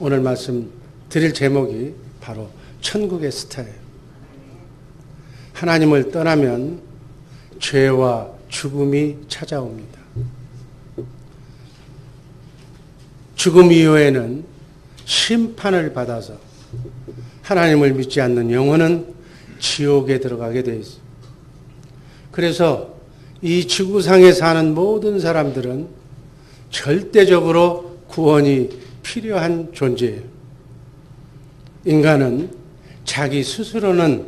오늘 말씀 드릴 제목이 바로 천국의 스타예요. 하나님을 떠나면 죄와 죽음이 찾아옵니다. 죽음 이후에는 심판을 받아서 하나님을 믿지 않는 영혼은 지옥에 들어가게 되어 있어요. 그래서 이 지구상에 사는 모든 사람들은 절대적으로 구원이 필요한 존재예요. 인간은 자기 스스로는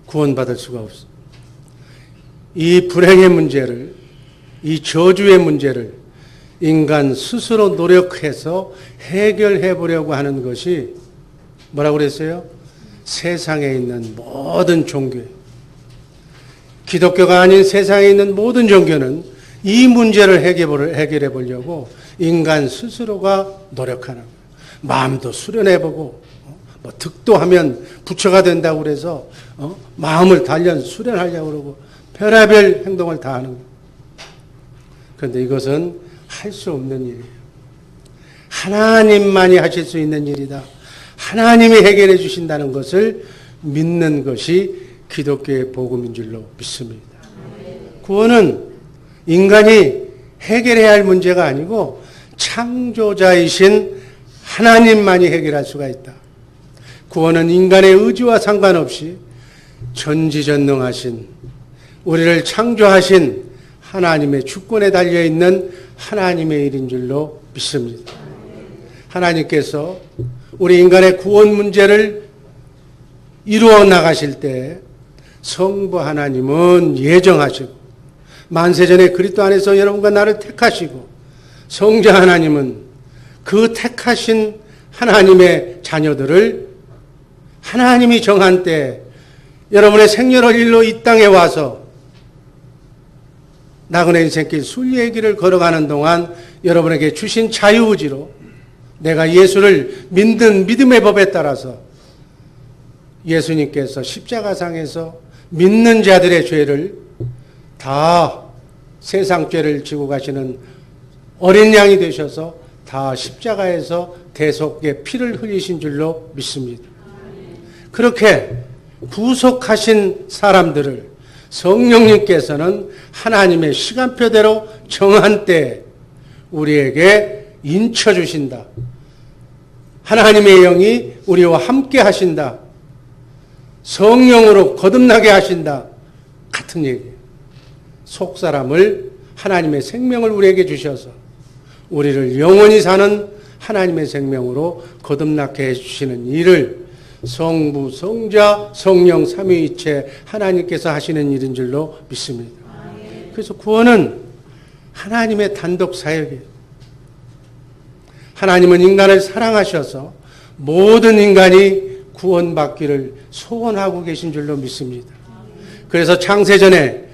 구원받을 수가 없어요. 이 불행의 문제를, 이 저주의 문제를 인간 스스로 노력해서 해결해 보려고 하는 것이 뭐라고 그랬어요? 세상에 있는 모든 종교예요. 기독교가 아닌 세상에 있는 모든 종교는 이 문제를 해결해 보려고 인간 스스로가 노력하는 거예요. 마음도 수련해보고 뭐 득도하면 부처가 된다고 그래서 마음을 단련 수련하려고 그러고 별의별 행동을 다 하는 거예요. 그런데 이것은 할 수 없는 일이에요. 하나님만이 하실 수 있는 일이다. 하나님이 해결해 주신다는 것을 믿는 것이 기독교의 복음인 줄로 믿습니다. 구원은 인간이 해결해야 할 문제가 아니고 창조자이신 하나님만이 해결할 수가 있다. 구원은 인간의 의지와 상관없이 전지전능하신 우리를 창조하신 하나님의 주권에 달려있는 하나님의 일인 줄로 믿습니다. 하나님께서 우리 인간의 구원 문제를 이루어 나가실 때 성부 하나님은 예정하시고 만세전에 그리스도 안에서 여러분과 나를 택하시고 성자 하나님은 그 택하신 하나님의 자녀들을 하나님이 정한 때 여러분의 생년월 일로 이 땅에 와서 나그네 인생길 순리의 길을 걸어가는 동안 여러분에게 주신 자유의지로 내가 예수를 믿는 믿음의 법에 따라서 예수님께서 십자가상에서 믿는 자들의 죄를 다 세상 죄를 지고 가시는 어린 양이 되셔서 다 십자가에서 대속의 피를 흘리신 줄로 믿습니다. 그렇게 구속하신 사람들을 성령님께서는 하나님의 시간표대로 정한 때 우리에게 인쳐주신다. 하나님의 영이 우리와 함께 하신다. 성령으로 거듭나게 하신다. 같은 얘기예요. 속사람을 하나님의 생명을 우리에게 주셔서 우리를 영원히 사는 하나님의 생명으로 거듭나게 해주시는 일을 성부, 성자, 성령 삼위이체 하나님께서 하시는 일인 줄로 믿습니다. 그래서 구원은 하나님의 단독 사역이에요. 하나님은 인간을 사랑하셔서 모든 인간이 구원받기를 소원하고 계신 줄로 믿습니다. 그래서 창세전에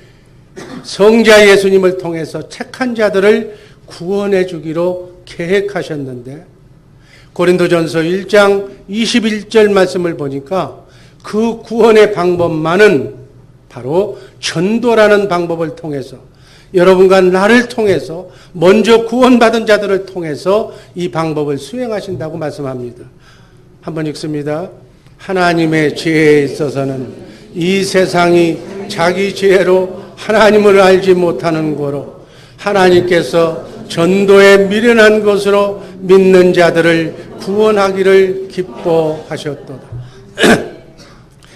성자 예수님을 통해서 택한 자들을 구원해 주기로 계획하셨는데 고린도전서 1장 21절 말씀을 보니까 그 구원의 방법만은 바로 전도라는 방법을 통해서 여러분과 나를 통해서 먼저 구원받은 자들을 통해서 이 방법을 수행하신다고 말씀합니다. 한번 읽습니다. 하나님의 지혜에 있어서는 이 세상이 자기 지혜로 하나님을 알지 못하는 거로 하나님께서 전도에 미련한 것으로 믿는 자들을 구원하기를 기뻐하셨도다.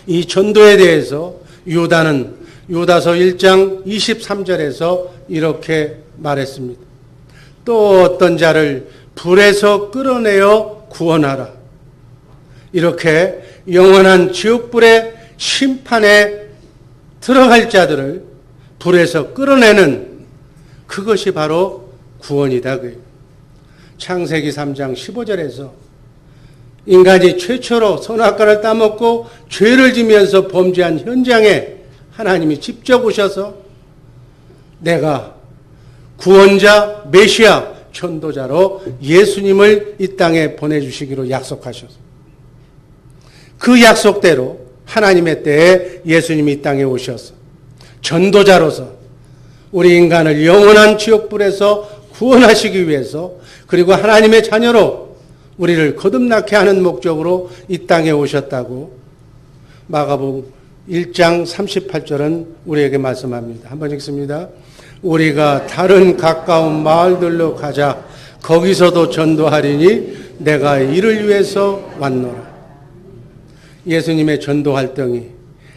이 전도에 대해서 유다는 유다서 1장 23절에서 이렇게 말했습니다. 또 어떤 자를 불에서 끌어내어 구원하라. 이렇게 영원한 지옥불의 심판에 들어갈 자들을 불에서 끌어내는 그것이 바로 구원이다. 창세기 3장 15절에서 인간이 최초로 선악과를 따먹고 죄를 지면서 범죄한 현장에 하나님이 직접 오셔서 내가 구원자, 메시아, 전도자로 예수님을 이 땅에 보내주시기로 약속하셔서 그 약속대로 하나님의 때에 예수님이 이 땅에 오셔서 전도자로서 우리 인간을 영원한 지옥불에서 구원하시기 위해서 그리고 하나님의 자녀로 우리를 거듭나게 하는 목적으로 이 땅에 오셨다고 마가복음 1장 38절은 우리에게 말씀합니다. 한번 읽습니다. 우리가 다른 가까운 마을들로 가자. 거기서도 전도하리니 내가 이를 위해서 왔노라. 예수님의 전도 활동이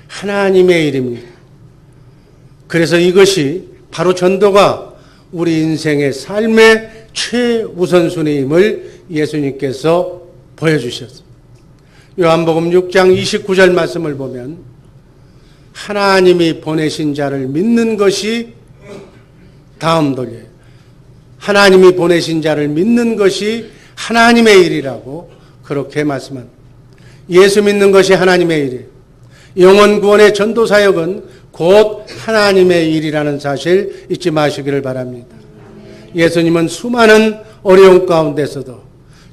하나님의 일입니다. 그래서 이것이 바로 전도가 우리 인생의 삶의 최우선순위임을 예수님께서 보여주셨습니다. 요한복음 6장 29절 말씀을 보면 하나님이 보내신 자를 믿는 것이 다음 돌려요. 하나님이 보내신 자를 믿는 것이 하나님의 일이라고 그렇게 말씀합니다. 예수 믿는 것이 하나님의 일이에요. 영혼 구원의 전도 사역은 곧 하나님의 일이라는 사실 잊지 마시기를 바랍니다. 예수님은 수많은 어려움 가운데서도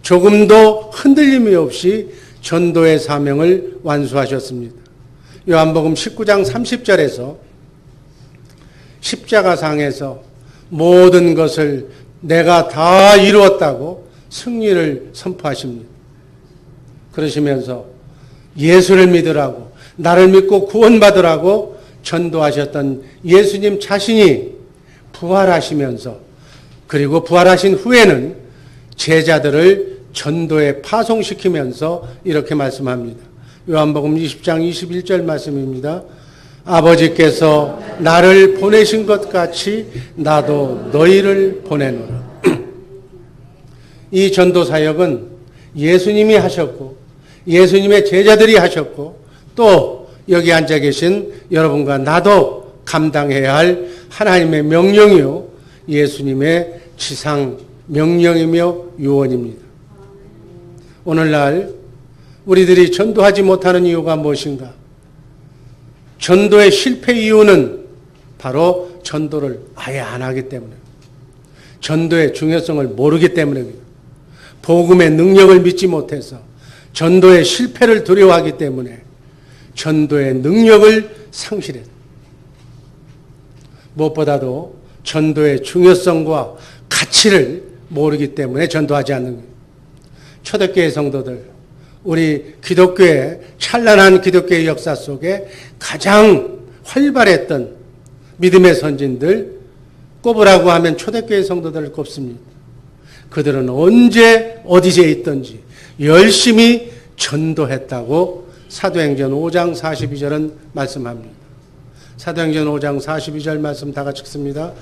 조금도 흔들림이 없이 전도의 사명을 완수하셨습니다. 요한복음 19장 30절에서 십자가상에서 모든 것을 내가 다 이루었다고 승리를 선포하십니다. 그러시면서 예수를 믿으라고, 나를 믿고 구원받으라고 전도하셨던 예수님 자신이 부활하시면서, 그리고 부활하신 후에는 제자들을 전도에 파송시키면서 이렇게 말씀합니다. 요한복음 20장 21절 말씀입니다. 아버지께서 나를 보내신 것 같이 나도 너희를 보내노라. 이 전도 사역은 예수님이 하셨고 예수님의 제자들이 하셨고 또 여기 앉아 계신 여러분과 나도 감당해야 할 하나님의 명령이요 예수님의 지상 명령이며 유언입니다. 오늘날 우리들이 전도하지 못하는 이유가 무엇인가? 전도의 실패 이유는 바로 전도를 아예 안 하기 때문에, 전도의 중요성을 모르기 때문입니다. 복음의 능력을 믿지 못해서, 전도의 실패를 두려워하기 때문에 전도의 능력을 상실했습니다. 무엇보다도 전도의 중요성과 가치를 모르기 때문에 전도하지 않는 거예요. 초대교회 성도들, 우리 기독교의 찬란한 기독교의 역사 속에 가장 활발했던 믿음의 선진들 꼽으라고 하면 초대교회 성도들을 꼽습니다. 그들은 언제 어디에 있든지 열심히 전도했다고 사도행전 5장 42절은 말씀합니다. 사도행전 5장 42절 말씀 다 같이 읽습니다.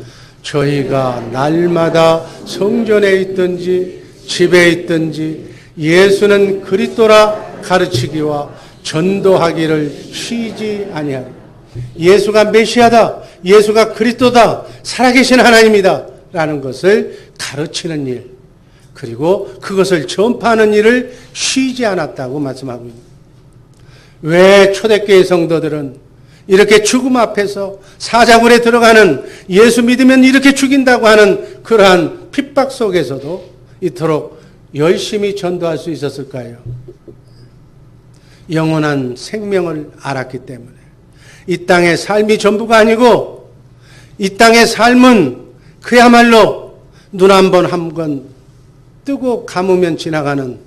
저희가 날마다 성전에 있든지 집에 있든지 예수는 그리스도라 가르치기와 전도하기를 쉬지 아니하리. 예수가 메시아다, 예수가 그리스도다, 살아계신 하나님이다 라는 것을 가르치는 일, 그리고 그것을 전파하는 일을 쉬지 않았다고 말씀하고 있습니다. 왜 초대교회 성도들은 이렇게 죽음 앞에서 사자굴에 들어가는, 예수 믿으면 이렇게 죽인다고 하는 그러한 핍박 속에서도 이토록 열심히 전도할 수 있었을까요? 영원한 생명을 알았기 때문에. 이 땅의 삶이 전부가 아니고 이 땅의 삶은 그야말로 눈 한 번 뜨고 감으면 지나가는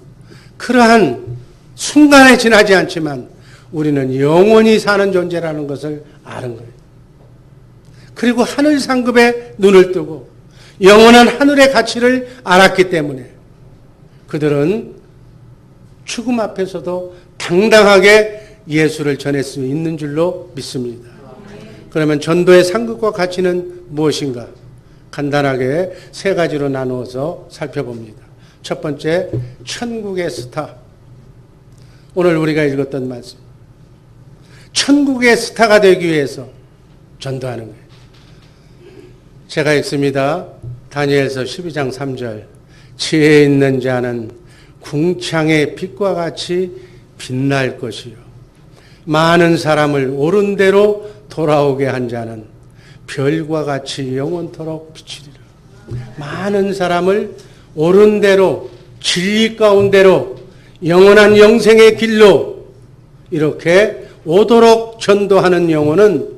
그러한 순간에 지나지 않지만 우리는 영원히 사는 존재라는 것을 아는 거예요. 그리고 하늘 상급에 눈을 뜨고 영원한 하늘의 가치를 알았기 때문에 그들은 죽음 앞에서도 당당하게 예수를 전할 수 있는 줄로 믿습니다. 그러면 전도의 상급과 가치는 무엇인가? 간단하게 세 가지로 나누어서 살펴봅니다. 첫 번째, 천국의 스타. 오늘 우리가 읽었던 말씀. 천국의 스타가 되기 위해서 전도하는 거예요. 제가 읽습니다. 다니엘서 12장 3절. 지혜 있는 자는 궁창의 빛과 같이 빛날 것이요. 많은 사람을 옳은 대로 돌아오게 한 자는 별과 같이 영원토록 비치리라. 많은 사람을 옳은 대로, 진리 가운데로, 영원한 영생의 길로 이렇게 오도록 전도하는 영혼은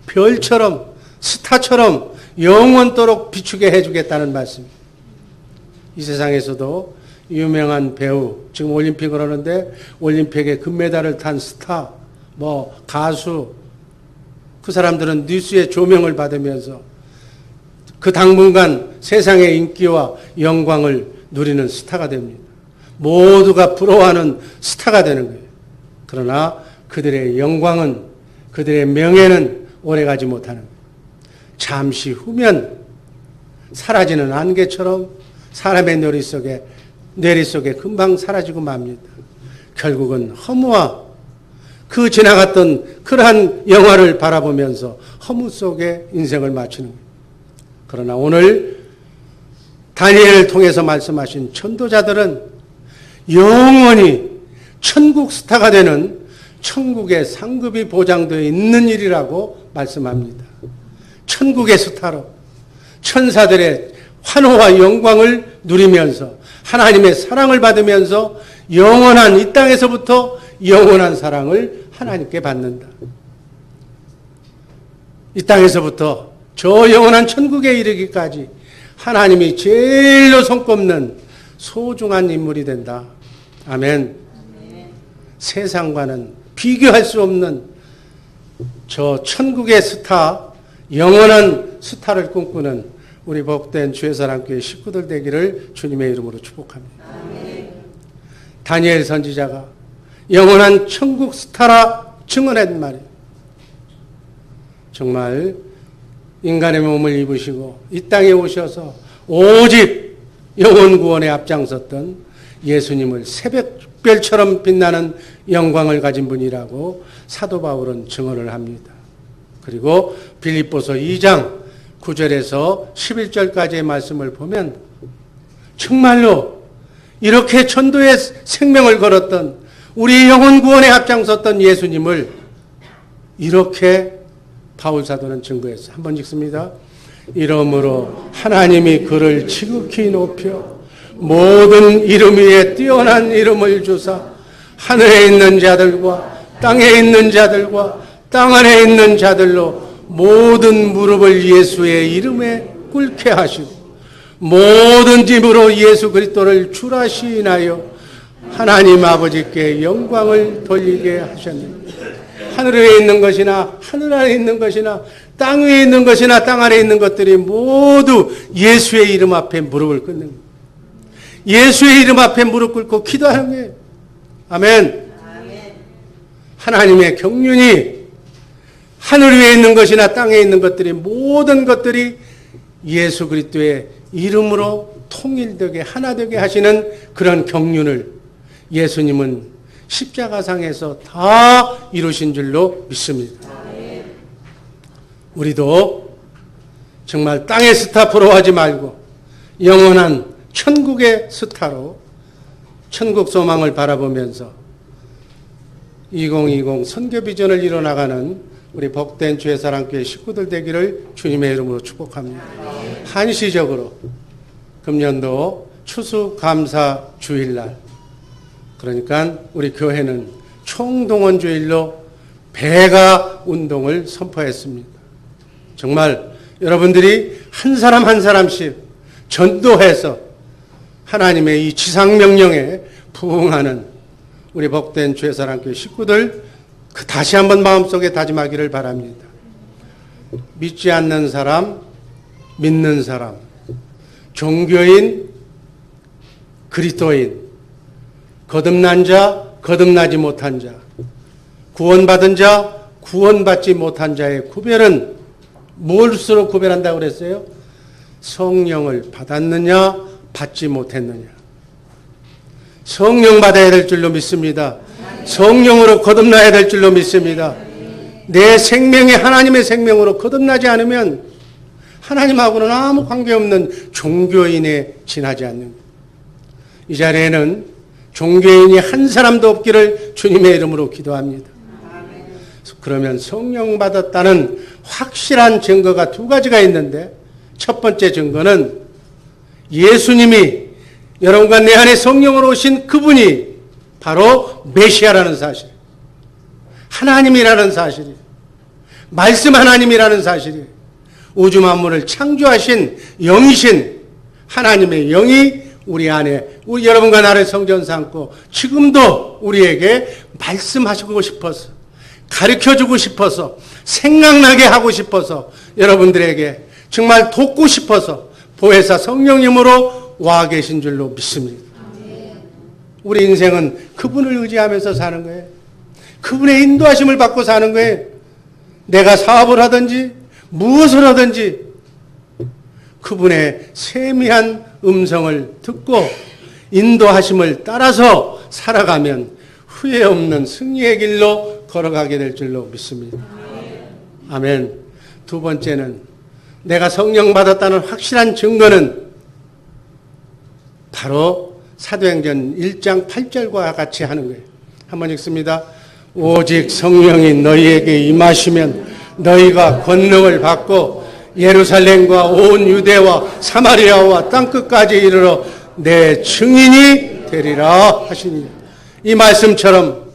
별처럼, 스타처럼 영원토록 비추게 해주겠다는 말씀입니다. 이 세상에서도 유명한 배우, 지금 올림픽을 하는데 올림픽에 금메달을 탄 스타, 가수, 그 사람들은 뉴스의 조명을 받으면서 그 당분간 세상의 인기와 영광을 누리는 스타가 됩니다. 모두가 부러워하는 스타가 되는 거예요. 그러나 그들의 영광은, 그들의 명예는 오래가지 못하는 거예요. 잠시 후면 사라지는 안개처럼 사람의 뇌리 속에 금방 사라지고 맙니다. 결국은 허무와 그 지나갔던 그러한 영화를 바라보면서 허무 속에 인생을 마치는 거예요. 그러나 오늘 다니엘을 통해서 말씀하신 전도자들은 영원히 천국 스타가 되는 천국의 상급이 보장되어 있는 일이라고 말씀합니다. 천국의 스타로 천사들의 환호와 영광을 누리면서 하나님의 사랑을 받으면서 영원한 이 땅에서부터 영원한 사랑을 하나님께 받는다. 이 땅에서부터 저 영원한 천국에 이르기까지 하나님이 제일로 손꼽는 소중한 인물이 된다. 아멘. 세상과는 비교할 수 없는 저 천국의 스타, 영원한 스타를 꿈꾸는 우리 복된 주의사랑교회 식구들 되기를 주님의 이름으로 축복합니다. 다니엘 선지자가 영원한 천국 스타라 증언한 말이에요. 정말 인간의 몸을 입으시고 이 땅에 오셔서 오직 영혼 구원에 앞장섰던 예수님을 새벽별처럼 빛나는 영광을 가진 분이라고 사도 바울은 증언을 합니다. 그리고 빌립보서 2장 9절에서 11절까지의 말씀을 보면 정말로 이렇게 전도의 생명을 걸었던 우리 영혼 구원에 앞장섰던 예수님을 이렇게 바울 사도는 증거했어요. 한번 읽습니다. 이러므로 하나님이 그를 지극히 높여 모든 이름 위에 뛰어난 이름을 주사 하늘에 있는 자들과 땅에 있는 자들과 땅 안에 있는 자들로 모든 무릎을 예수의 이름에 꿇게 하시고 모든 집으로 예수 그리스도를 주라 시인하여 하나님 아버지께 영광을 돌리게 하셨느니라. 하늘 위에 있는 것이나 하늘 아래 있는 것이나 땅 위에 있는 것이나 땅 아래 있는 것들이 모두 예수의 이름 앞에 무릎을 꿇는 거예요. 예수의 이름 앞에 무릎 꿇고 기도하는 거예요. 아멘. 하나님의 경륜이 하늘 위에 있는 것이나 땅에 있는 것들이 모든 것들이 예수 그리스도의 이름으로 통일되게 하나 되게 하시는 그런 경륜을 예수님은 십자가상에서 다 이루신 줄로 믿습니다. 우리도 정말 땅의 스타 부러워하지 말고 영원한 천국의 스타로 천국 소망을 바라보면서 2020 선교 비전을 이뤄나가는 우리 복된 주의사랑교회 식구들 되기를 주님의 이름으로 축복합니다. 한시적으로 금년도 추수감사 주일날, 그러니까 우리 교회는 총동원주일로 배가 운동을 선포했습니다. 정말 여러분들이 한 사람 한 사람씩 전도해서 하나님의 이 지상명령에 부응하는 우리 복된 주의사랑교회 식구들 다시 한번 마음속에 다짐하기를 바랍니다. 믿지 않는 사람, 믿는 사람, 종교인, 그리스도인, 거듭난 자, 거듭나지 못한 자, 구원받은 자, 구원받지 못한 자의 구별은 무엇으로 구별한다고 그랬어요? 성령을 받았느냐, 받지 못했느냐. 성령 받아야 될 줄로 믿습니다. 성령으로 거듭나야 될 줄로 믿습니다. 내 생명이 하나님의 생명으로 거듭나지 않으면 하나님하고는 아무 관계없는 종교인에 지나지 않는, 이 자리에는 종교인이 한 사람도 없기를 주님의 이름으로 기도합니다. 그러면 성령 받았다는 확실한 증거가 두 가지가 있는데, 첫 번째 증거는 예수님이 여러분과 내 안에 성령으로 오신 그분이 바로 메시아라는 사실, 하나님이라는 사실이, 말씀 하나님이라는 사실이, 우주 만물을 창조하신 영이신 하나님의 영이 우리 안에 우리 여러분과 나를 성전 삼고 지금도 우리에게 말씀하시고 싶어서 가르쳐주고 싶어서 생각나게 하고 싶어서 여러분들에게 정말 돕고 싶어서 보혜사 성령님으로 와 계신 줄로 믿습니다. 우리 인생은 그분을 의지하면서 사는 거예요. 그분의 인도하심을 받고 사는 거예요. 내가 사업을 하든지 무엇을 하든지 그분의 세미한 음성을 듣고 인도하심을 따라서 살아가면 후회 없는 승리의 길로 걸어가게 될 줄로 믿습니다. 아멘. 두 번째는 내가 성령 받았다는 확실한 증거는 바로 사도행전 1장 8절과 같이 하는 거예요. 한번 읽습니다. 오직 성령이 너희에게 임하시면 너희가 권능을 받고 예루살렘과 온 유대와 사마리아와 땅끝까지 이르러 내 증인이 되리라 하시니, 이 말씀처럼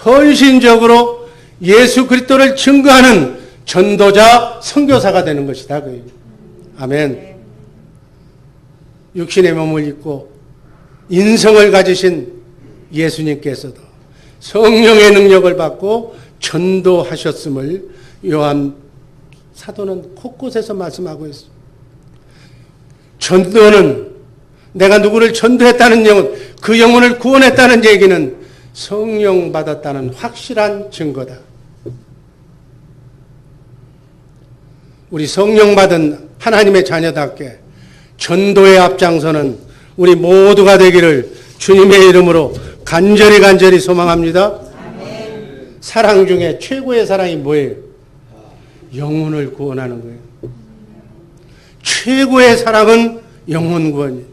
헌신적으로 예수 그리스도를 증거하는 전도자, 선교사가 되는 것이다. 아멘. 육신의 몸을 입고 인성을 가지신 예수님께서도 성령의 능력을 받고 전도하셨음을 요한 사도는 곳곳에서 말씀하고 있습니다. 전도는 내가 누구를 전도했다는 영혼, 그 영혼을 구원했다는 얘기는 성령 받았다는 확실한 증거다. 우리 성령 받은 하나님의 자녀답게 전도의 앞장서는 우리 모두가 되기를 주님의 이름으로 간절히 소망합니다. 아멘. 사랑 중에 최고의 사랑이 뭐예요? 영혼을 구원하는 거예요. 최고의 사랑은 영혼 구원이에요.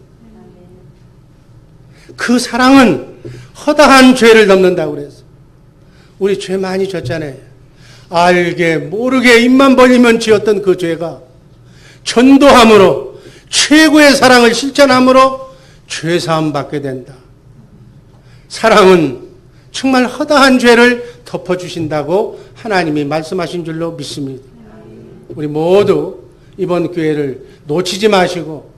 그 사랑은 허다한 죄를 덮는다고 그랬어. 우리 죄 많이 졌잖아요. 알게 모르게 입만 벌리면 지었던 그 죄가 전도함으로 최고의 사랑을 실천함으로 죄사함 받게 된다. 사랑은 정말 허다한 죄를 덮어주신다고 하나님이 말씀하신 줄로 믿습니다. 우리 모두 이번 기회를 놓치지 마시고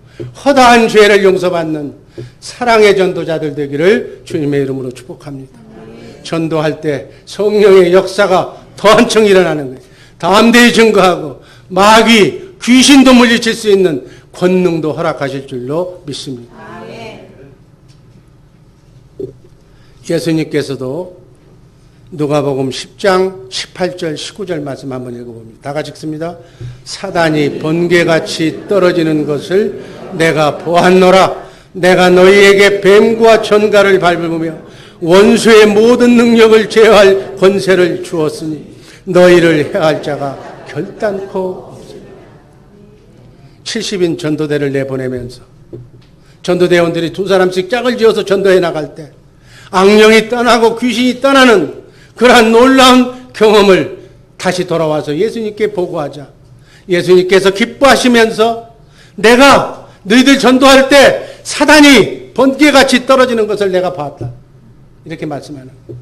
허다한 죄를 용서받는 사랑의 전도자들 되기를 주님의 이름으로 축복합니다. 전도할 때 성령의 역사가 더 한층 일어나는 거예요. 담대히 증거하고 마귀, 귀신도 물리칠 수 있는 권능도 허락하실 줄로 믿습니다. 예수님께서도 누가복음 10장 18절 19절 말씀 한번 읽어봅니다. 다 같이 읽습니다. 사단이 번개같이 떨어지는 것을 내가 보았노라. 내가 너희에게 뱀과 전갈을 밟으며 원수의 모든 능력을 제어할 권세를 주었으니 너희를 해할 자가 결단코 없으리라. 70인 전도대를 내보내면서 전도대원들이 두 사람씩 짝을 지어서 전도해 나갈 때 악령이 떠나고 귀신이 떠나는 그러한 놀라운 경험을 다시 돌아와서 예수님께 보고하자 예수님께서 기뻐하시면서 내가 너희들 전도할 때 사단이 번개같이 떨어지는 것을 내가 봤다. 이렇게 말씀하는 거예요.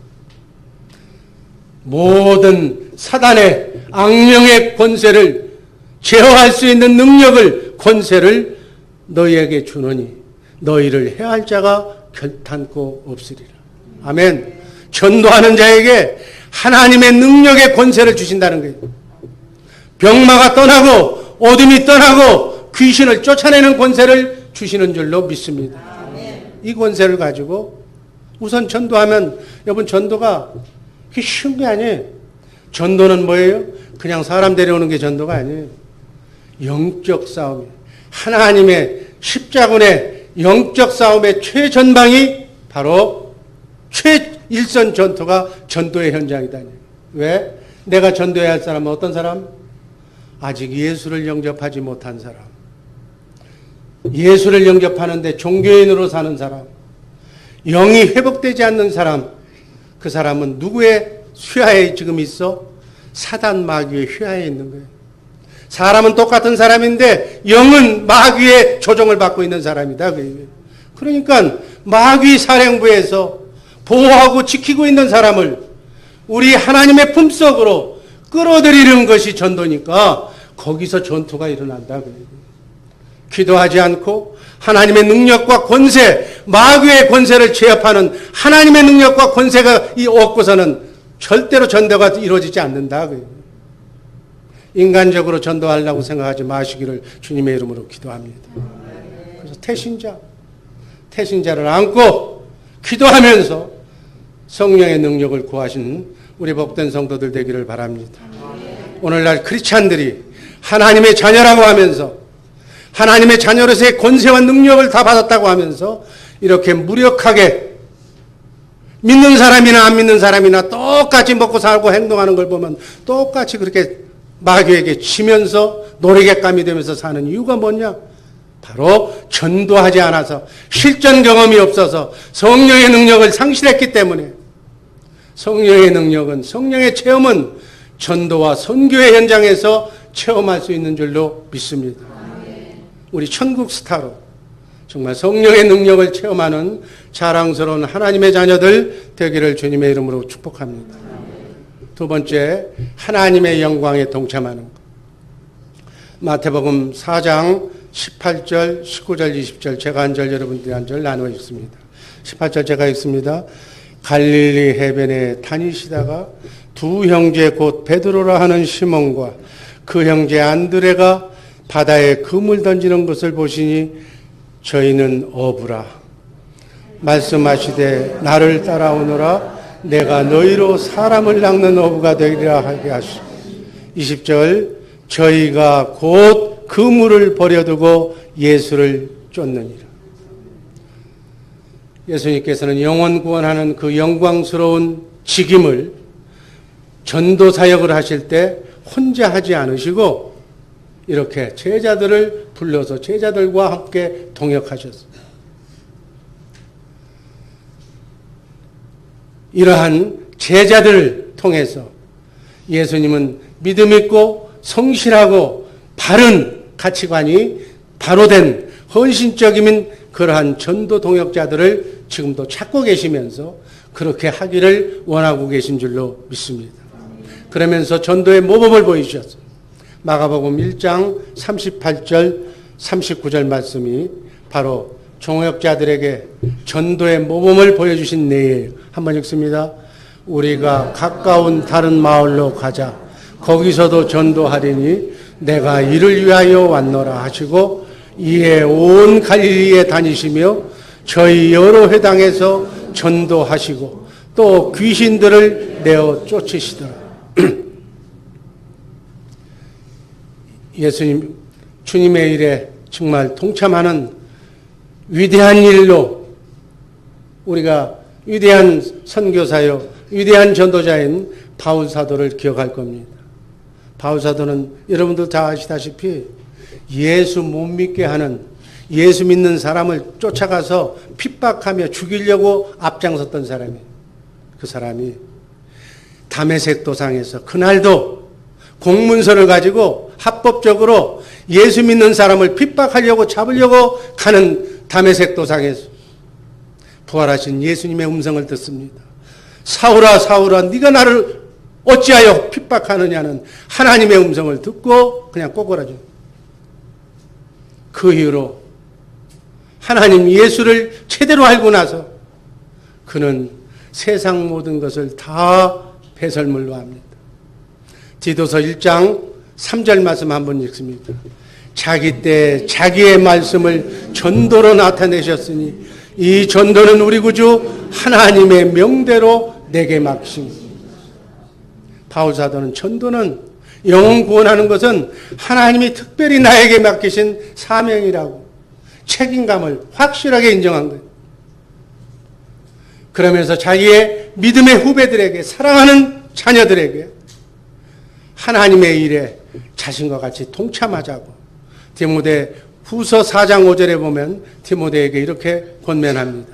모든 사단의 악령의 권세를 제어할 수 있는 능력을, 권세를 너희에게 주노니 너희를 해할 자가 결탄코 없으리라. 아멘. 전도하는 자에게 하나님의 능력의 권세를 주신다는 거예요. 병마가 떠나고 어둠이 떠나고 귀신을 쫓아내는 권세를 주시는 줄로 믿습니다. 이 권세를 가지고 우선 전도하면, 여러분 전도가 그게 쉬운 게 아니에요. 전도는 뭐예요? 그냥 사람 데려오는 게 전도가 아니에요. 영적 싸움이에요. 하나님의 십자군의 영적 싸움의 최전방이 바로 최일선 전투가 전도의 현장이다. 왜? 내가 전도해야 할 사람은 어떤 사람? 아직 예수를 영접하지 못한 사람. 예수를 영접하는데 종교인으로 사는 사람. 영이 회복되지 않는 사람. 그 사람은 누구의 휘하에 지금 있어? 사단 마귀의 휘하에 있는 거예요. 사람은 똑같은 사람인데 영은 마귀의 조종을 받고 있는 사람이다. 그러니까 마귀 사령부에서 보호하고 지키고 있는 사람을 우리 하나님의 품속으로 끌어들이는 것이 전도니까 거기서 전투가 일어난다. 기도하지 않고 하나님의 능력과 권세, 마귀의 권세를 제압하는 하나님의 능력과 권세가 없고서는 절대로 전도가 이루어지지 않는다. 인간적으로 전도하려고 생각하지 마시기를 주님의 이름으로 기도합니다. 그래서 태신자를 안고 기도하면서 성령의 능력을 구하시는 우리 복된 성도들 되기를 바랍니다. 오늘날 크리스찬들이 하나님의 자녀라고 하면서 하나님의 자녀로서의 권세와 능력을 다 받았다고 하면서 이렇게 무력하게 믿는 사람이나 안 믿는 사람이나 똑같이 먹고 살고 행동하는 걸 보면 똑같이 그렇게 마귀에게 치면서 노리객감이 되면서 사는 이유가 뭐냐? 바로 전도하지 않아서 실전 경험이 없어서 성령의 능력을 상실했기 때문에 성령의 능력은 성령의 체험은 전도와 선교의 현장에서 체험할 수 있는 줄로 믿습니다. 우리 천국 스타로 정말 성령의 능력을 체험하는 자랑스러운 하나님의 자녀들 되기를 주님의 이름으로 축복합니다. 두 번째, 하나님의 영광에 동참하는 것. 마태복음 4장 18절, 19절, 20절 제가 한 절 여러분들이 한 절 나누어 읽습니다. 18절 제가 읽습니다. 갈릴리 해변에 다니시다가 두 형제 곧 베드로라 하는 시몬과 그 형제 안드레가 바다에 그물 던지는 것을 보시니 저희는 어부라. 말씀하시되 나를 따라오너라. 내가 너희로 사람을 낚는 어부가 되리라 하게 하시고 20절 저희가 곧 그물을 버려두고 예수를 쫓느니라. 예수님께서는 영혼 구원하는 그 영광스러운 직임을 전도 사역을 하실 때 혼자 하지 않으시고 이렇게 제자들을 불러서 제자들과 함께 동역하셨습니다. 이러한 제자들을 통해서 예수님은 믿음 있고 성실하고 바른 가치관이 바로 된 헌신적인 그러한 전도 동역자들을 지금도 찾고 계시면서 그렇게 하기를 원하고 계신 줄로 믿습니다. 그러면서 전도의 모범을 보여주셨습니다. 마가복음 1장 38절 39절 말씀이 바로 종역자들에게 전도의 모범을 보여주신 내용 한번 읽습니다. 우리가 가까운 다른 마을로 가자. 거기서도 전도하리니 내가 이를 위하여 왔노라 하시고 이에 온 갈릴리에 다니시며 저희 여러 회당에서 전도하시고 또 귀신들을 내어 쫓으시더라. 예수님, 주님의 일에 정말 동참하는 위대한 일로 우리가 위대한 선교사요, 위대한 전도자인 바울 사도를 기억할 겁니다. 바울 사도는 여러분들 다 아시다시피 예수 못 믿게 하는 예수 믿는 사람을 쫓아가서 핍박하며 죽이려고 앞장섰던 사람이에요. 그 사람이 다메섹 도상에서 그날도 공문서를 가지고 합법적으로 예수 믿는 사람을 핍박하려고 잡으려고 가는 다메섹 도상에서 부활하신 예수님의 음성을 듣습니다. 사울아 사울아 네가 나를 어찌하여 핍박하느냐는 하나님의 음성을 듣고 그냥 꼬꾸라져. 그 이후로 하나님 예수를 제대로 알고 나서 그는 세상 모든 것을 다 배설물로 합니다. 디도서 1장 3절 말씀 한번 읽습니다. 자기 때 자기의 말씀을 전도로 나타내셨으니 이 전도는 우리 구주 하나님의 명대로 내게 맡기신 겁니다. 바울 사도는 전도는 영혼 구원하는 것은 하나님이 특별히 나에게 맡기신 사명이라고 책임감을 확실하게 인정한 거예요. 그러면서 자기의 믿음의 후배들에게 사랑하는 자녀들에게 하나님의 일에 자신과 같이 동참하자고 디모데 후서 4장 5절에 보면 디모데에게 이렇게 권면합니다.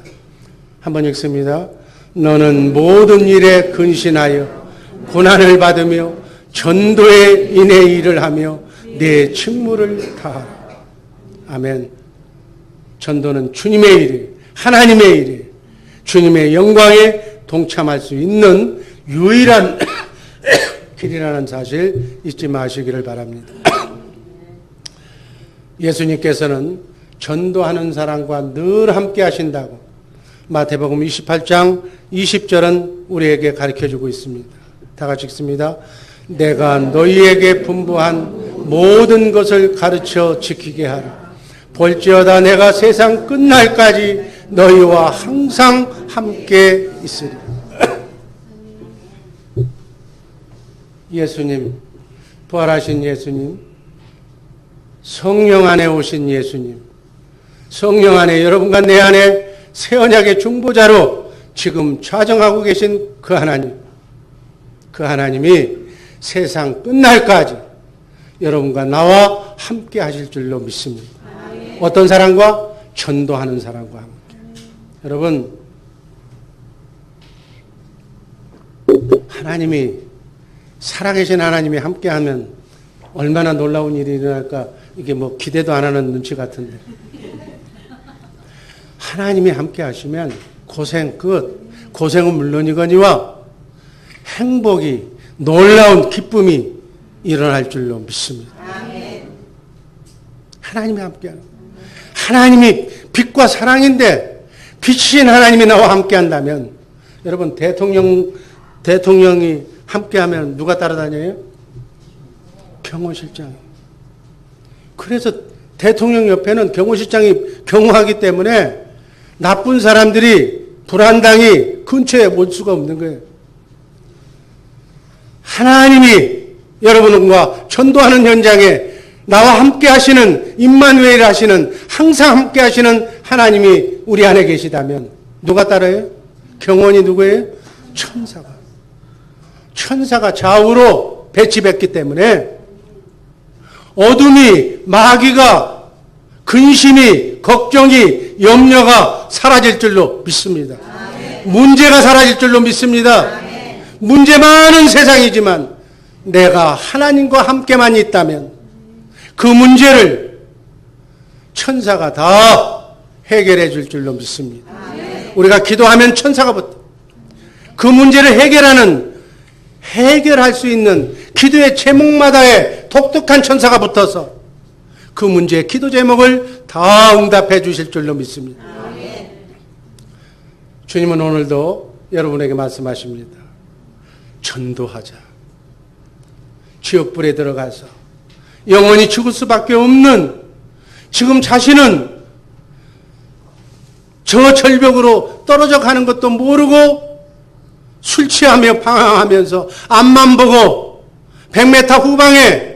한번 읽습니다. 너는 모든 일에 근신하여 고난을 받으며 전도에 인해 일을 하며 내 직무를 다하라. 아멘. 전도는 주님의 일이 하나님의 일이 주님의 영광에 동참할 수 있는 유일한 길이라는 사실 잊지 마시기를 바랍니다. 예수님께서는 전도하는 사람과 늘 함께 하신다고 마태복음 28장 20절은 우리에게 가르쳐주고 있습니다. 다 같이 읽습니다. 내가 너희에게 분부한 모든 것을 가르쳐 지키게 하라. 볼지어다 내가 세상 끝날까지 너희와 항상 함께 있으리라. 예수님, 부활하신 예수님, 성령 안에 오신 예수님, 성령 안에 여러분과 내 안에 새 언약의 중보자로 지금 좌정하고 계신 그 하나님, 그 하나님이 세상 끝날까지 여러분과 나와 함께 하실 줄로 믿습니다. 어떤 사람과? 전도하는 사람과 함께. 여러분, 하나님이, 살아계신 하나님이 함께하면 얼마나 놀라운 일이 일어날까? 이게 뭐 기대도 안 하는 눈치 같은데. 하나님이 함께 하시면 고생 끝. 고생은 물론이거니와 행복이, 놀라운 기쁨이 일어날 줄로 믿습니다. 하나님이 함께하는, 하나님이 빛과 사랑인데 빛이신 하나님이 나와 함께한다면, 여러분 대통령이 함께하면 누가 따라다녀요? 경호실장이. 그래서 대통령 옆에는 경호실장이 경호하기 때문에 나쁜 사람들이, 불안당이 근처에 올 수가 없는 거예요. 하나님이 여러분과 전도하는 현장에 나와 함께 하시는, 임마누엘 하시는, 항상 함께 하시는 하나님이 우리 안에 계시다면 누가 따라요? 경원이 누구예요? 천사가. 천사가 좌우로 배치됐기 때문에 어둠이, 마귀가, 근심이, 걱정이, 염려가 사라질 줄로 믿습니다. 문제가 사라질 줄로 믿습니다. 문제 많은 세상이지만 내가 하나님과 함께만 있다면 그 문제를 천사가 다 해결해 줄 줄로 믿습니다. 우리가 기도하면 천사가 그 문제를 해결할 수 있는 기도의 제목마다의 독특한 천사가 붙어서 그 문제의 기도 제목을 다 응답해 주실 줄로 믿습니다. 주님은 오늘도 여러분에게 말씀하십니다. 전도하자. 지옥불에 들어가서 영원히 죽을 수밖에 없는 지금 자신은 저 절벽으로 떨어져 가는 것도 모르고 술 취하며 방황하면서 앞만 보고 100m 후방에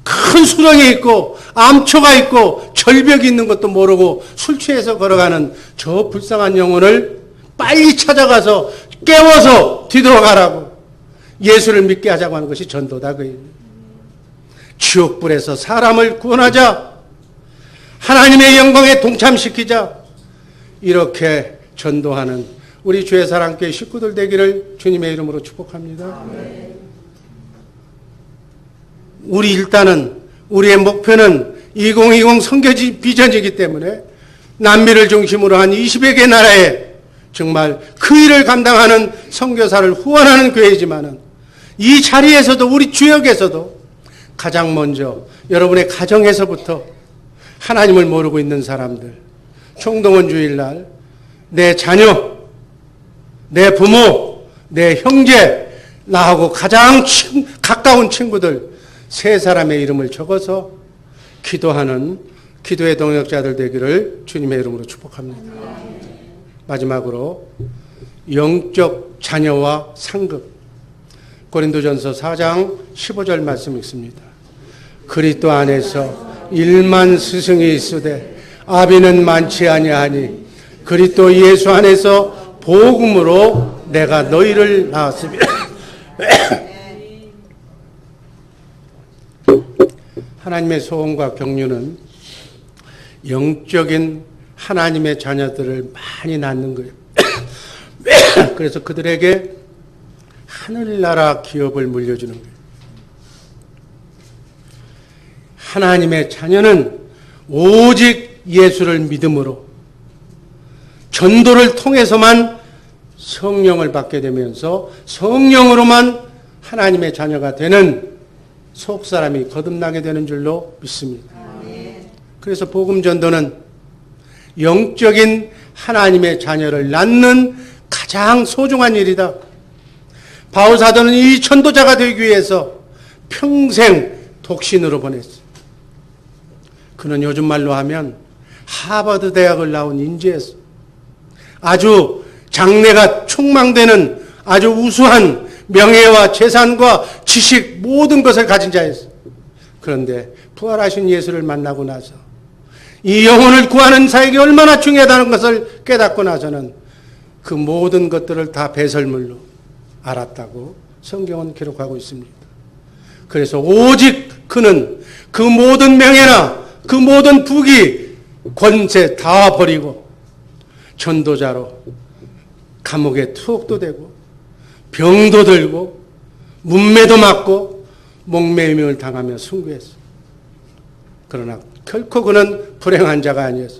큰 수렁이 있고 암초가 있고 절벽이 있는 것도 모르고 술 취해서 걸어가는 저 불쌍한 영혼을 빨리 찾아가서 깨워서 뒤돌아가라고 예수를 믿게 하자고 하는 것이 전도다. 지옥불에서 사람을 구원하자. 하나님의 영광에 동참시키자. 이렇게 전도하는 우리 주의 사랑교회 식구들 되기를 주님의 이름으로 축복합니다. 우리 일단은 우리의 목표는 2020 선교지 비전이기 때문에 남미를 중심으로 한 20여 개 나라에 정말 그 일을 감당하는 선교사를 후원하는 교회이지만은 이 자리에서도 우리 주역에서도 가장 먼저 여러분의 가정에서부터 하나님을 모르고 있는 사람들, 총동원 주일날 내 자녀, 내 부모, 내 형제, 나하고 가장 가까운 친구들 세 사람의 이름을 적어서 기도하는 기도의 동역자들 되기를 주님의 이름으로 축복합니다. 마지막으로 영적 자녀와 상급. 고린도전서 4장 15절 말씀 읽습니다. 그리스도 안에서 1만 스승이 있으되 아비는 많지 아니하니 그리스도 예수 안에서 복음으로 내가 너희를 낳았으며 하나님의 소원과 경륜은 영적인 하나님의 자녀들을 많이 낳는 거예요. 그래서 그들에게 하늘나라 기업을 물려주는 거예요. 하나님의 자녀는 오직 예수를 믿음으로 전도를 통해서만 성령을 받게 되면서 성령으로만 하나님의 자녀가 되는 속사람이 거듭나게 되는 줄로 믿습니다. 그래서 복음 전도는 영적인 하나님의 자녀를 낳는 가장 소중한 일이다. 바울 사도는 이 전도자가 되기 위해서 평생 독신으로 보냈어요. 그는 요즘 말로 하면 하버드 대학을 나온 인재였어. 아주 장래가 촉망되는 아주 우수한 명예와 재산과 지식 모든 것을 가진 자였어. 그런데 부활하신 예수를 만나고 나서 이 영혼을 구하는 사역이 얼마나 중요하다는 것을 깨닫고 나서는 그 모든 것들을 다 배설물로 알았다고 성경은 기록하고 있습니다. 그래서 오직 그는 그 모든 명예나 그 모든 부귀, 권세 다 버리고 전도자로 감옥에 투옥도 되고 병도 들고 문매도 맞고 목매임을 당하며 순교했어. 그러나 결코 그는 불행한 자가 아니었어.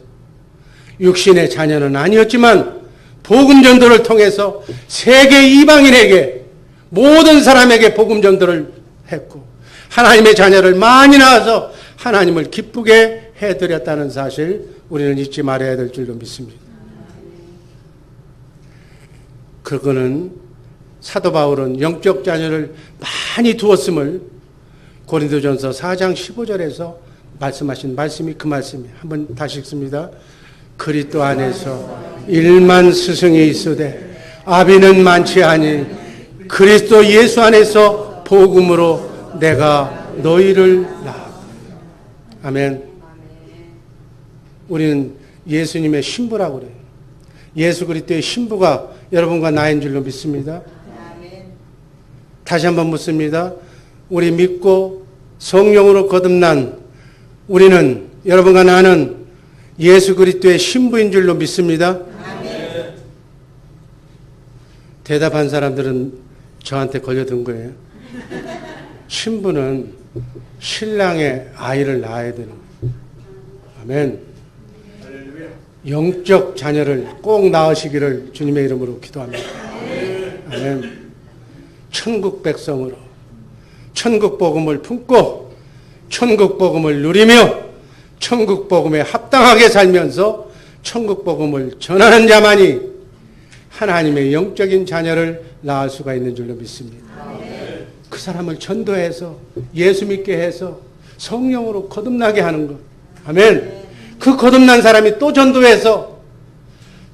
육신의 자녀는 아니었지만 복음 전도를 통해서 세계 이방인에게 모든 사람에게 복음 전도를 했고 하나님의 자녀를 많이 낳아서 하나님을 기쁘게 해드렸다는 사실 우리는 잊지 말아야 될 줄로 믿습니다. 그거는 사도 바울은 영적 자녀를 많이 두었음을 고린도전서 4장 15절에서 말씀하신 말씀이 그 말씀이에요. 한번 다시 읽습니다. 그리스도 안에서 1만 스승이 있으되 아비는 많지 아니 그리스도 예수 안에서 복음으로 내가 너희를 낳았다. 아멘. 우리는 예수님의 신부라고 그래요. 예수 그리스도의 신부가 여러분과 나인 줄로 믿습니다. 다시 한번 묻습니다. 우리 믿고 성령으로 거듭난 우리는 여러분과 나는 예수 그리스도의 신부인 줄로 믿습니다. 대답한 사람들은 저한테 걸려든 거예요. 신부는 신랑의 아이를 낳아야 되는 거예요. 아멘. 영적 자녀를 꼭 낳으시기를 주님의 이름으로 기도합니다. 아멘. 천국 백성으로 천국 복음을 품고 천국 복음을 누리며 천국 복음에 합당하게 살면서 천국 복음을 전하는 자만이 하나님의 영적인 자녀를 낳을 수가 있는 줄로 믿습니다. 그 사람을 전도해서 예수 믿게 해서 성령으로 거듭나게 하는 것. 아멘. 그 거듭난 사람이 또 전도해서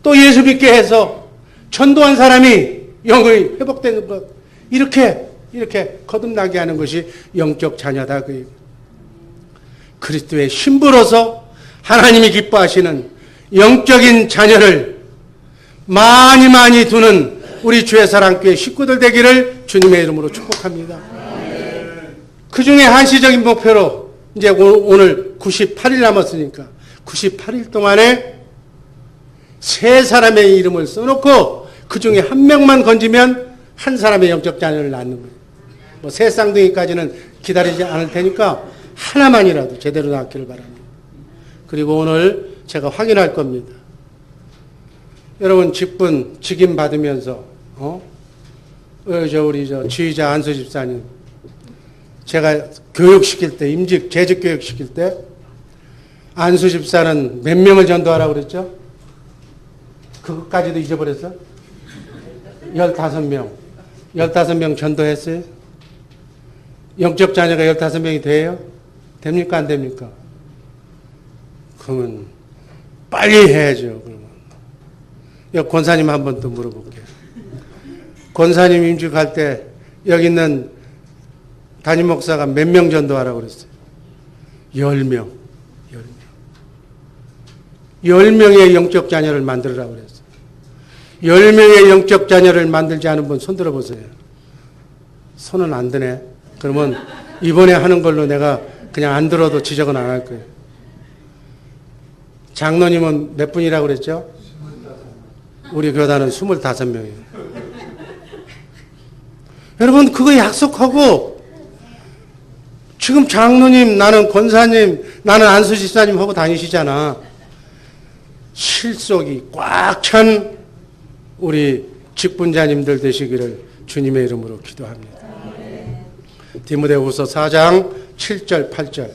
또 예수 믿게 해서 전도한 사람이 영이 회복되는 것. 이렇게 거듭나게 하는 것이 영적 자녀다. 그리스도의 신부로서 하나님이 기뻐하시는 영적인 자녀를 많이 두는 우리 주의 사랑교회 식구들 되기를 주님의 이름으로 축복합니다. 그 중에 한시적인 목표로 이제 오늘 98일 남았으니까 98일 동안에 세 사람의 이름을 써놓고 그 중에 한 명만 건지면 한 사람의 영적 자녀를 낳는 거예요. 뭐 새 쌍둥이까지는 기다리지 않을 테니까 하나만이라도 제대로 낳기를 바랍니다. 그리고 오늘 제가 확인할 겁니다. 여러분 직임 받으면서 우리 지휘자 안수 집사님 제가 교육시킬 때 임직 재직 교육시킬 때 안수 집사는 몇 명을 전도하라고 그랬죠? 그것까지도 잊어버렸어? 15명. 15명 전도했어요? 영적 자녀가 15명이 돼요? 됩니까? 안 됩니까? 그러면 빨리 해야죠. 그러면. 권사님 한 번 더 물어볼게요. 권사님 임직할 때 여기 있는 담임 목사가 몇 명 전도하라고 그랬어요? 10명. 10명의 영적 자녀를 만들으라고 그랬어요. 10명의 영적 자녀를 만들지 않은 분 손 들어보세요. 손은 안 드네. 그러면 이번에 하는 걸로 내가 그냥 안 들어도 지적은 안 할 거예요. 장로님은 몇 분이라고 그랬죠? 우리 교단은 25명이에요. 여러분 그거 약속하고 지금 장로님, 나는 권사님, 나는 안수집사님 하고 다니시잖아. 실속이 꽉 찬 우리 직분자님들 되시기를 주님의 이름으로 기도합니다. 디모데후서 4장 7절 8절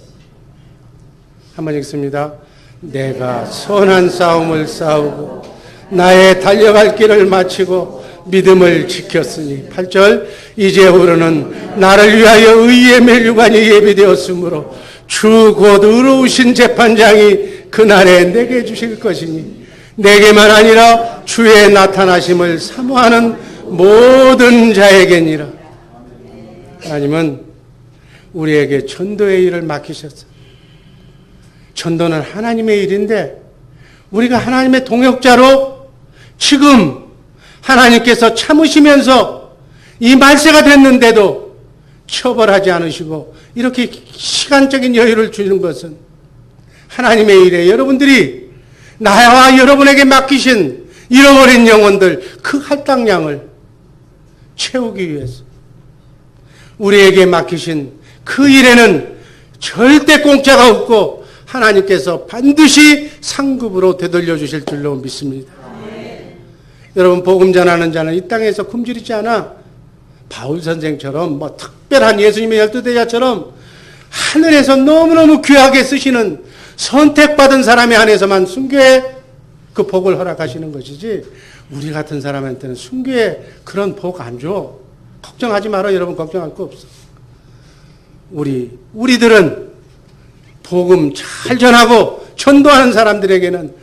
한번 읽습니다. 내가 선한 싸움을 싸우고 나의 달려갈 길을 마치고 믿음을 지켰으니 8절 이제 우리는 나를 위하여 의의 면류관이 예비되었으므로 주 곧 의로우신 재판장이 그날에 내게 주실 것이니 내게만 아니라 주의 나타나심을 사모하는 모든 자에게니라. 하나님은 우리에게 전도의 일을 맡기셨어요. 전도는 하나님의 일인데 우리가 하나님의 동역자로 지금 하나님께서 참으시면서 이 말세가 됐는데도 처벌하지 않으시고 이렇게 시간적인 여유를 주는 것은 하나님의 일에 여러분들이 나와 여러분에게 맡기신 잃어버린 영혼들 그 할당량을 채우기 위해서 우리에게 맡기신 그 일에는 절대 공짜가 없고 하나님께서 반드시 상급으로 되돌려 주실 줄로 믿습니다. 여러분 복음 전하는 자는 이 땅에서 굶주리지 않아. 바울 선생처럼 뭐 특별한 예수님의 12대자처럼 하늘에서 너무너무 귀하게 쓰시는 선택받은 사람에 한해서만 순교의 그 복을 허락하시는 것이지 우리 같은 사람한테는 순교의 그런 복 안 줘. 걱정하지 마라. 여러분 걱정할 거 없어. 우리들은 복음 잘 전하고 전도하는 사람들에게는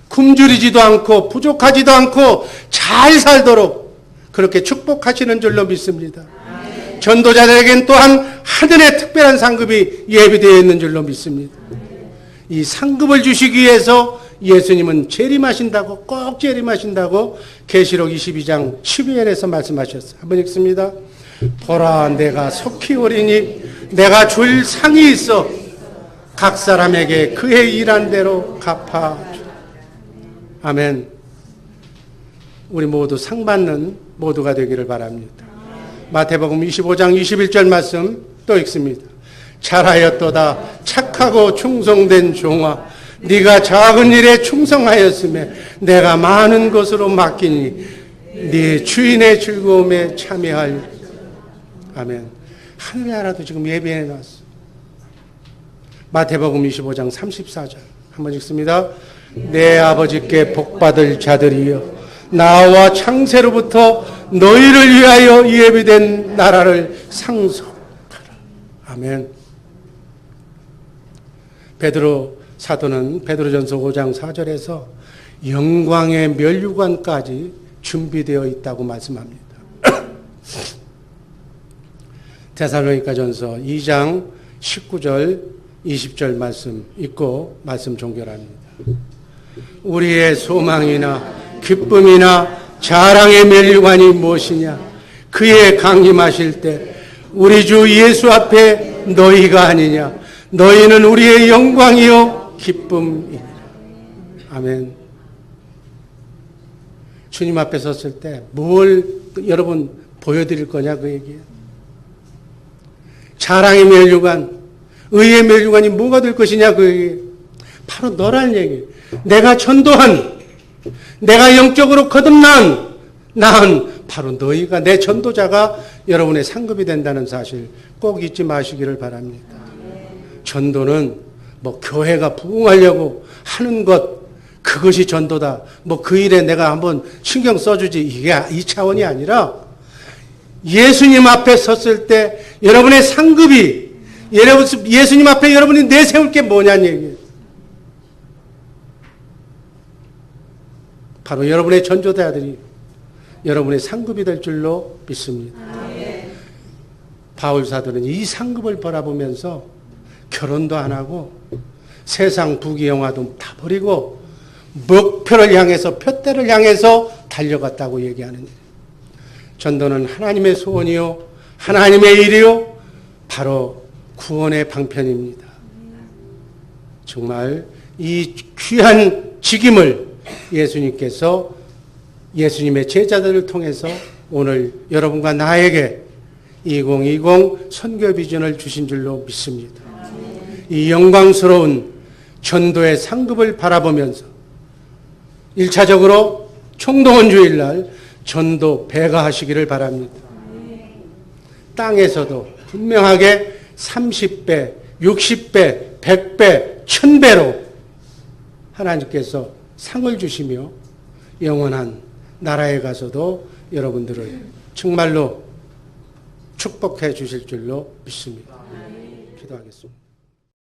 굶주리지도 않고 부족하지도 않고 잘 살도록 그렇게 축복하시는 줄로 믿습니다. 전도자들에겐 또한 하늘의 특별한 상급이 예비되어 있는 줄로 믿습니다. 이 상급을 주시기 위해서 예수님은 재림하신다고 꼭 재림하신다고 계시록 22장 12절에서 말씀하셨어요. 한번 읽습니다. 보라 내가 속히 오리니 내가 줄 상이 있어 각 사람에게 그의 일한 대로 갚아주라. 아멘. 우리 모두 상 받는 모두가 되기를 바랍니다. 마태복음 25장 21절 말씀 또 읽습니다. 잘하였도다 착하고 충성된 종아 네가 작은 일에 충성하였으며 내가 많은 것으로 맡기니 네 주인의 즐거움에 참여할. 아멘. 하늘의 나라도 지금 예비해 놨어. 마태복음 25장 34절 한번 읽습니다. 내 아버지께 복받을 자들이여 나와 창세로부터 너희를 위하여 예비된 나라를 상속하라. 아멘. 베드로 사도는 베드로전서 5장 4절에서 영광의 면류관까지 준비되어 있다고 말씀합니다. 데살로니가전서 2장 19절 20절 말씀 읽고 말씀 종결합니다. 우리의 소망이나 기쁨이나 자랑의 면류관이 무엇이냐? 그의 강림하실 때 우리 주 예수 앞에 너희가 아니냐? 너희는 우리의 영광이요 기쁨이니라. 아멘. 주님 앞에 섰을 때 뭘 여러분 보여드릴 거냐 그 얘기예요. 자랑의 면류관, 의의 면류관이 뭐가 될 것이냐 그 얘기예요. 바로 너란 얘기예요. 내가 전도한, 내가 영적으로 거듭난 나은 바로 너희가 내 전도자가 여러분의 상급이 된다는 사실 꼭 잊지 마시기를 바랍니다. 전도는 뭐 교회가 부흥하려고 하는 것 그것이 전도다. 뭐 그 일에 내가 한번 신경 써주지 이게 이 차원이 아니라 예수님 앞에 섰을 때 여러분의 상급이 예수님 앞에 여러분이 내세울 게 뭐냐는 얘기예요. 바로 여러분의 전도자들이 여러분의 상급이 될 줄로 믿습니다. 바울 사도는 이 상급을 바라보면서 결혼도 안 하고 세상 부귀영화도 다 버리고 목표를 향해서 표대를 향해서 달려갔다고 얘기하는 거예요. 전도는 하나님의 소원이요 하나님의 일이요 바로 구원의 방편입니다. 정말 이 귀한 직임을 예수님께서 예수님의 제자들을 통해서 오늘 여러분과 나에게 2020 선교 비전을 주신 줄로 믿습니다. 이 영광스러운 전도의 상급을 바라보면서 1차적으로 총동원 주일날 전도 배가하시기를 바랍니다. 땅에서도 분명하게 30배, 60배, 100배, 1000배로 하나님께서 상을 주시며 영원한 나라에 가서도 여러분들을 정말로 축복해 주실 줄로 믿습니다. 기도하겠습니다.